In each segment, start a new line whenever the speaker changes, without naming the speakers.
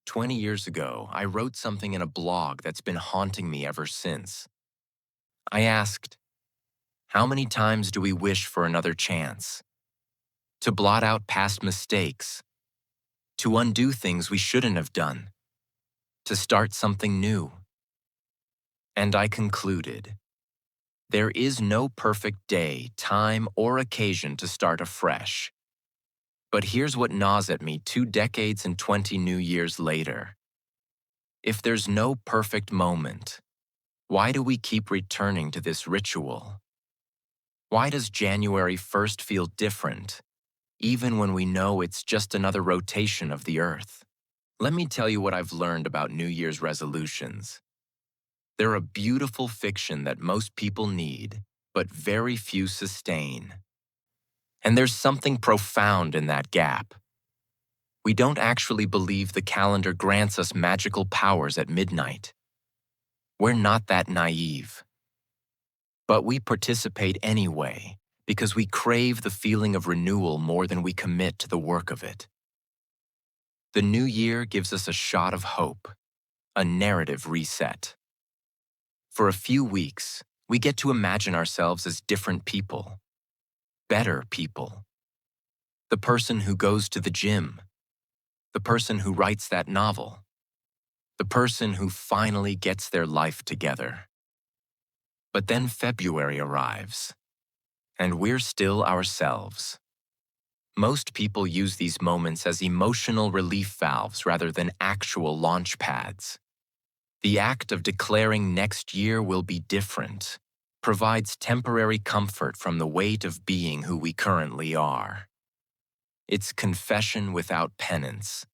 20 years ago, I wrote something in a blog that's been haunting me ever since. I asked, how many times do we wish for another chance? To blot out past mistakes, to undo things we shouldn't have done, to start something new. And I concluded, there is no perfect day, time, or occasion to start afresh. But here's what gnaws at me 2 decades and 20 New Years later. If there's no perfect moment, why do we keep returning to this ritual? Why does January 1st feel different, even when we know it's just another rotation of the Earth? Let me tell you what I've learned about New Year's resolutions. They're a beautiful fiction that most people need, but very few sustain. And there's something profound in that gap. We don't actually believe the calendar grants us magical powers at midnight. We're not that naive. But we participate anyway because we crave the feeling of renewal more than we commit to the work of it. The new year gives us a shot of hope, a narrative reset. For a few weeks, we get to imagine ourselves as different people, better people. The person who goes to the gym, the person who writes that novel, the person who finally gets their life together. But then February arrives, and we're still ourselves. Most people use these moments as emotional relief valves rather than actual launchpads. The act of declaring next year will be different provides temporary comfort from the weight of being who we currently are. It's confession without penance,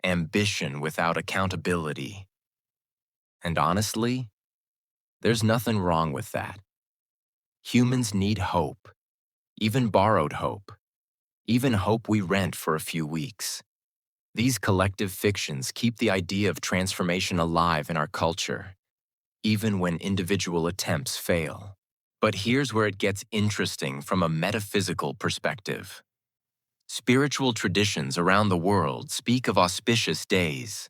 ambition without accountability. And honestly, there's nothing wrong with that. Humans need hope, even borrowed hope, even hope we rent for a few weeks. These collective fictions keep the idea of transformation alive in our culture, even when individual attempts fail. But here's where it gets interesting from a metaphysical perspective. Spiritual traditions around the world speak of auspicious days.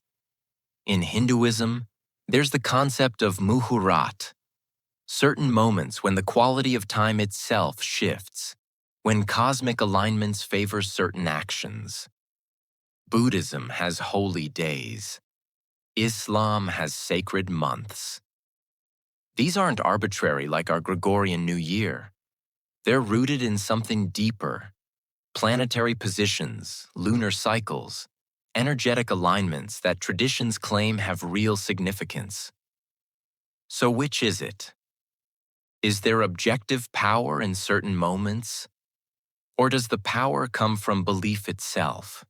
In Hinduism, there's the concept of muhurat, certain moments when the quality of time itself shifts, when cosmic alignments favor certain actions. Buddhism has holy days. Islam has sacred months. These aren't arbitrary like our Gregorian New Year. They're rooted in something deeper: planetary positions, lunar cycles, energetic alignments that traditions claim have real significance. So which is it? Is there objective power in certain moments? Or does the power come from belief itself?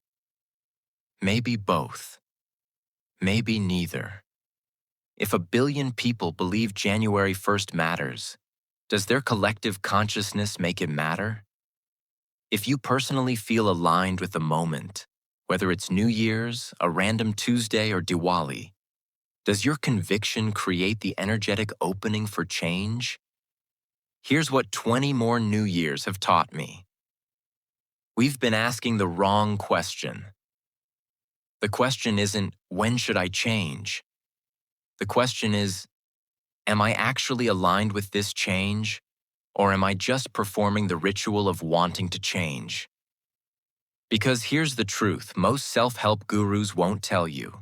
Maybe both. Maybe neither. If 1 billion people believe January 1st matters, does their collective consciousness make it matter? If you personally feel aligned with the moment, whether it's New Year's, a random Tuesday, or Diwali, does your conviction create the energetic opening for change? Here's what 20 more New Years have taught me. We've been asking the wrong question. The question isn't, when should I change? The question is, am I actually aligned with this change, or am I just performing the ritual of wanting to change? Because here's the truth most self-help gurus won't tell you.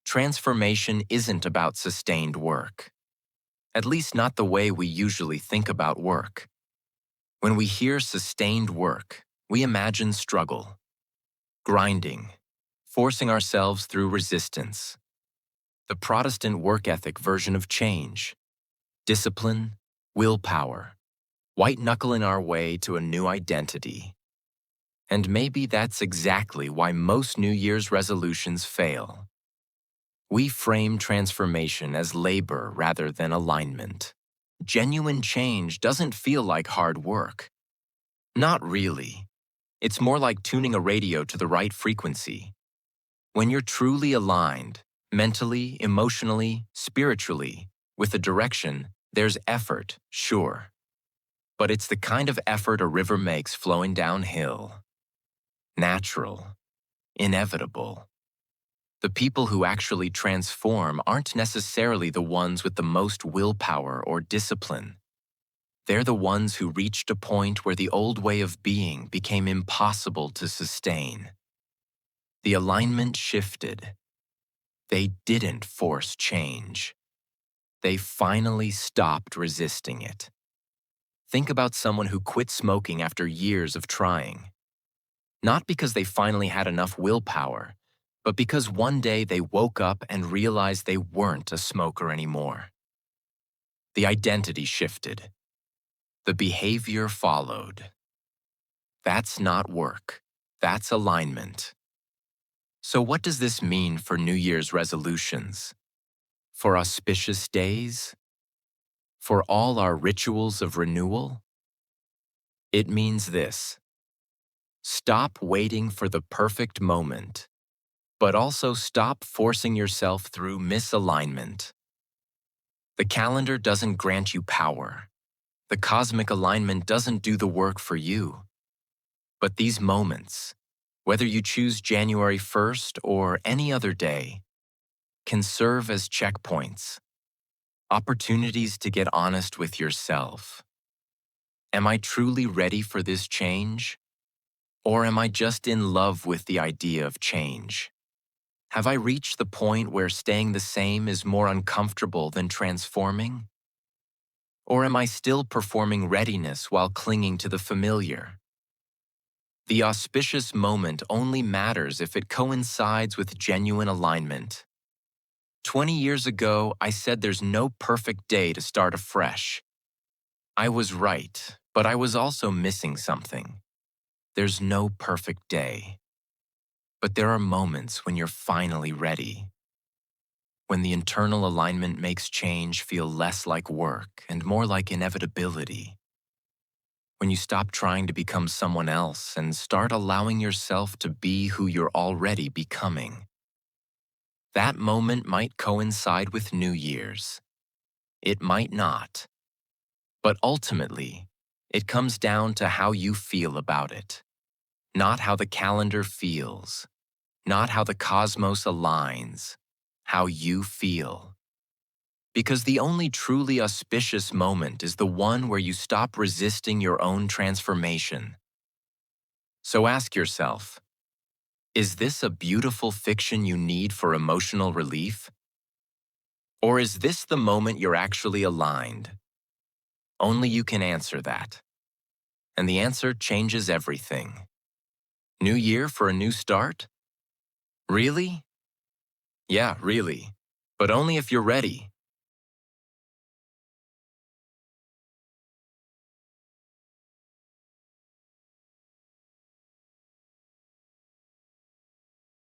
Transformation isn't about sustained work. At least not the way we usually think about work. When we hear sustained work, we imagine struggle, grinding, forcing ourselves through resistance. The Protestant work ethic version of change: discipline, willpower, white-knuckling our way to a new identity. And maybe that's exactly why most New Year's resolutions fail. We frame transformation as labor rather than alignment. Genuine change doesn't feel like hard work. Not really. It's more like tuning a radio to the right frequency. When you're truly aligned, mentally, emotionally, spiritually, with a direction, there's effort, sure. But it's the kind of effort a river makes flowing downhill. Natural. Inevitable. The people who actually transform aren't necessarily the ones with the most willpower or discipline. They're the ones who reached a point where the old way of being became impossible to sustain. The alignment shifted. They didn't force change. They finally stopped resisting it. Think about someone who quit smoking after years of trying. Not because they finally had enough willpower, but because one day they woke up and realized they weren't a smoker anymore. The identity shifted. The behavior followed. That's not work. That's alignment. So what does this mean for New Year's resolutions? For auspicious days? For all our rituals of renewal? It means this: stop waiting for the perfect moment, but also stop forcing yourself through misalignment. The calendar doesn't grant you power. The cosmic alignment doesn't do the work for you. But these moments, whether you choose January 1st or any other day, can serve as checkpoints, opportunities to get honest with yourself. Am I truly ready for this change? Or am I just in love with the idea of change? Have I reached the point where staying the same is more uncomfortable than transforming? Or am I still performing readiness while clinging to the familiar? The auspicious moment only matters if it coincides with genuine alignment. 20 years ago, I said there's no perfect day to start afresh. I was right, but I was also missing something. There's no perfect day. But there are moments when you're finally ready. When the internal alignment makes change feel less like work and more like inevitability. When you stop trying to become someone else and start allowing yourself to be who you're already becoming. That moment might coincide with New Year's. It might not. But ultimately, it comes down to how you feel about it. Not how the calendar feels. Not how the cosmos aligns. How you feel. Because the only truly auspicious moment is the one where you stop resisting your own transformation. So ask yourself, is this a beautiful fiction you need for emotional relief? Or is this the moment you're actually aligned? Only you can answer that. And the answer changes everything. New year for a new start? Really? Yeah, really. But only if you're ready.